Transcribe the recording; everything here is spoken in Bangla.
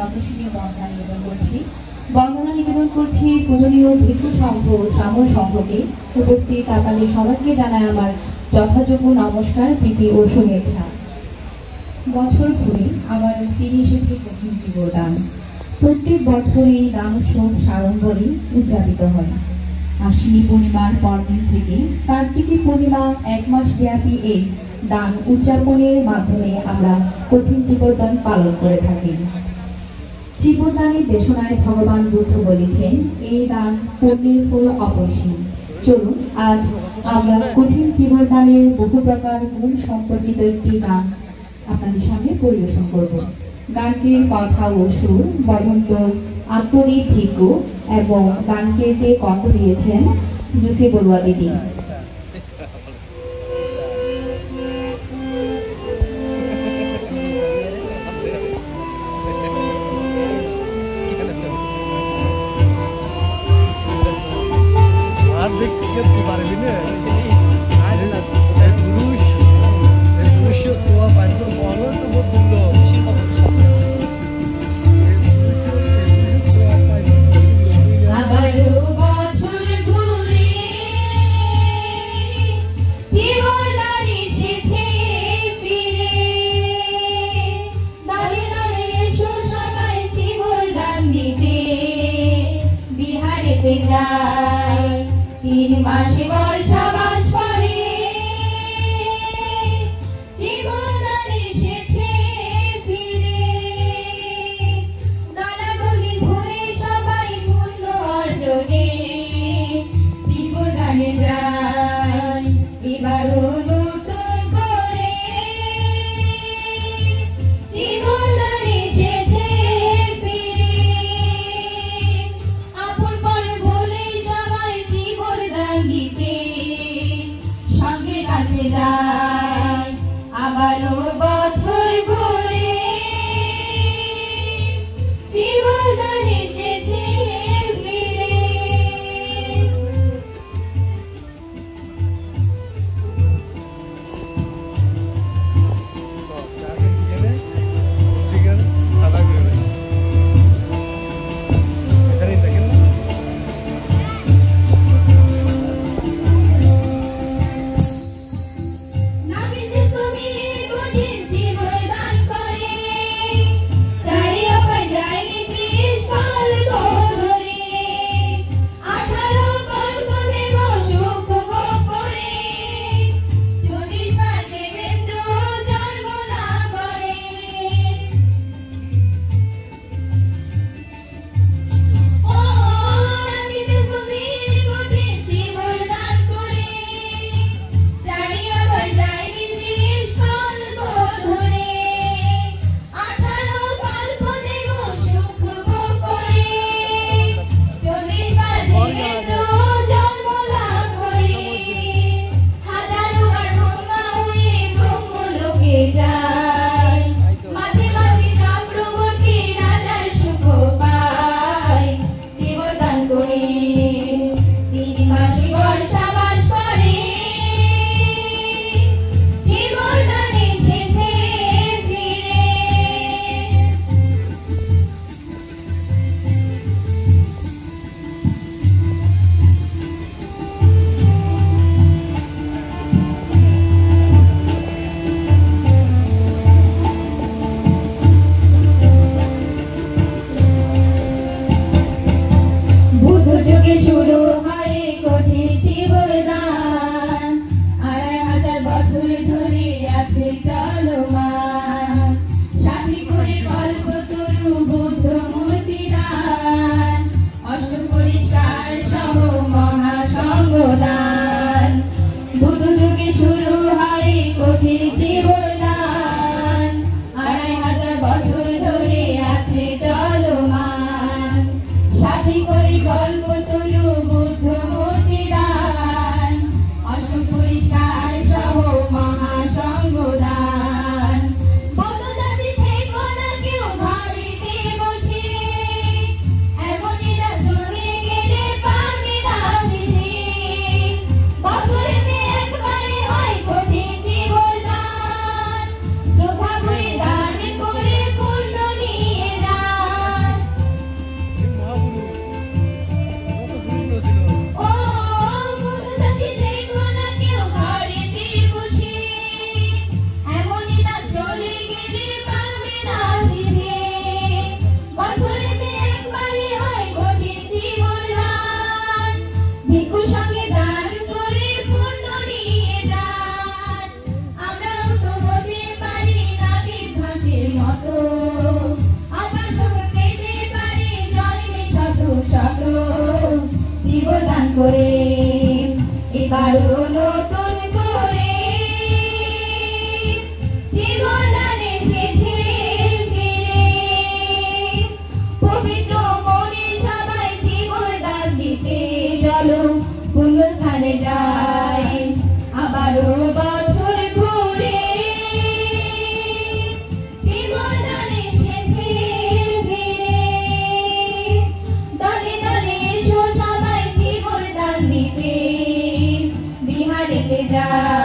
আকর্ষণীয় বন্দনা নিবেদন করছি। বন্দনা নিবেদন করছি পূজনীয় ভিক্ষু সংঘ ও শ্রামণ সংঘকে। উপস্থিত আপনাদের সবাইকে জানায় আমার যথাযোগ্য নমস্কার, প্রীতি ও শুভেচ্ছা। বছর ঘুরে আবার ফিরে এসেছে কঠিন জীবদান। প্রত্যেক বছর এই দান উৎসব সাড়ম্বরে উদযাপিত হয়। আশ্বিনী পূর্ণিমার পরদিন থেকে কার্তিকী পূর্ণিমা 1 মাস ব্যাপী এই দান উদযাপনের মাধ্যমে আমরা কঠিন জীবদান পালন করে থাকি। জীবদানের দেশনায় ভগবান বুদ্ধ বলেছেন, এই দান পুণ্যের ফল অপরিসীম। চলুন আজ আমরা কঠিন জীবদানের বহু প্রকার গুণ সম্পর্কিত একটি গান আপনাদের সামনে পরিবেশন করব। গানটির কথা ও সুর বদন্ত আত্মদীপ ভিক্ষু এবং গানটিতে কণ্ঠ দিয়েছেন জুসি বড়ুয়া দিদি। তিন মাসে বর্ষা বাস পরে জীবনদান এসেছে ফিরে। দানাগুলি ঘুরে সবাই পূর্ণ অর্জনে জীবনদানে যায় এবারও নতুন করে। জীবনদান এসেছে ফিরে, আপন পর ভুলে সবাই জীবনদান দিতে এবারও নতুন করে জীবনদান এসেছে ফিরে। পবিত্র মনে সবাই জীবনদান দিতে চলো পুণ্যস্থানে যাই আবারও বছর ঘুরে। জীবনদান এসেছে ফিরে। দলে দলে এসো সবাই জীবনদান দিতে বিহারেতে যাই।